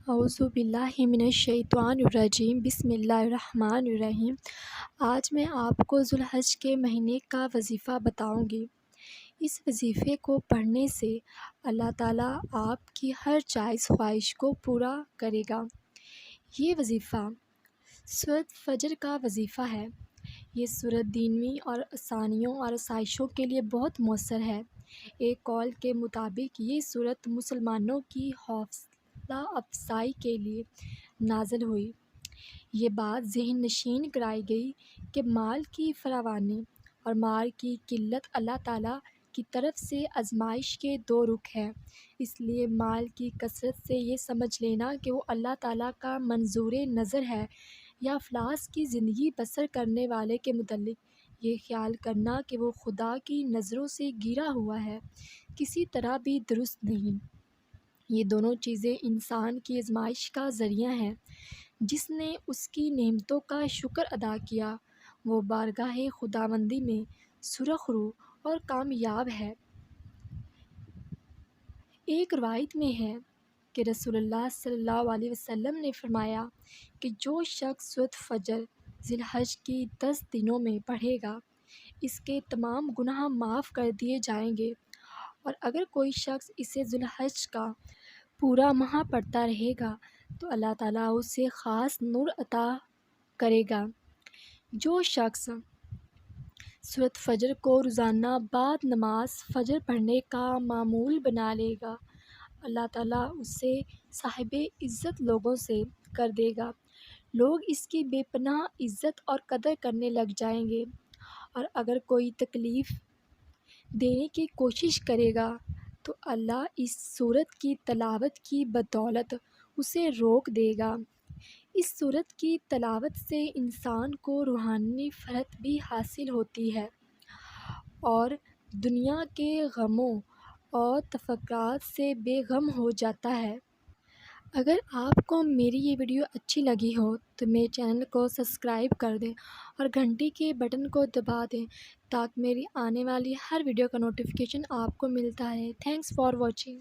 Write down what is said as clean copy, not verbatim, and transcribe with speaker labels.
Speaker 1: اعوذ باللہ من الشیطان الرجیم بسم اللہ الرحمن الرحیم۔ آج میں آپ کو ذوالحج کے مہینے کا وظیفہ بتاؤں گی۔ اس وظیفے کو پڑھنے سے اللہ تعالیٰ آپ کی ہر جائز خواہش کو پورا کرے گا۔ یہ وظیفہ سورۃ فجر کا وظیفہ ہے۔ یہ سورت دینی اور آسانیوں اور آسائشوں کے لیے بہت مؤثر ہے۔ ایک قول کے مطابق یہ سورت مسلمانوں کی حوصلہ افزائی کے لیے نازل ہوئی۔ یہ بات ذہن نشین کرائی گئی کہ مال کی فراوانی اور مال کی قلت اللہ تعالیٰ کی طرف سے آزمائش کے دو رخ ہیں۔ اس لیے مال کی کثرت سے یہ سمجھ لینا کہ وہ اللہ تعالیٰ کا منظور نظر ہے یا افلاس کی زندگی بسر کرنے والے کے متعلق یہ خیال کرنا کہ وہ خدا کی نظروں سے گرا ہوا ہے، کسی طرح بھی درست نہیں۔ یہ دونوں چیزیں انسان کی آزمائش کا ذریعہ ہیں۔ جس نے اس کی نعمتوں کا شکر ادا کیا وہ بارگاہ خداوندی میں سرخ رو اور کامیاب ہے۔ ایک روایت میں ہے کہ رسول اللہ صلی اللہ علیہ وسلم نے فرمایا کہ جو شخص سورۃ فجر ذی الحج کی 10 دنوں میں پڑھے گا اس کے تمام گناہ معاف کر دیے جائیں گے، اور اگر کوئی شخص اسے ذی الحج کا پورا ماہ پڑھتا رہے گا تو اللہ تعالیٰ اسے خاص نور عطا کرے گا۔ جو شخص سورۃ فجر کو روزانہ بعد نماز فجر پڑھنے کا معمول بنا لے گا، اللہ تعالیٰ اسے صاحب عزت لوگوں سے کر دے گا۔ لوگ اس کی بے پناہ عزت اور قدر کرنے لگ جائیں گے، اور اگر کوئی تکلیف دینے کی کوشش کرے گا تو اللہ اس سورت کی تلاوت کی بدولت اسے روک دے گا۔ اس سورت کی تلاوت سے انسان کو روحانی فرحت بھی حاصل ہوتی ہے اور دنیا کے غموں اور تفکرات سے بے غم ہو جاتا ہے۔ اگر آپ کو میری یہ ویڈیو اچھی لگی ہو تو میرے چینل کو سبسکرائب کر دیں اور گھنٹی کے بٹن کو دبا دیں تاکہ میری آنے والی ہر ویڈیو کا نوٹیفیکیشن آپ کو ملتا رہے۔ Thanks for watching.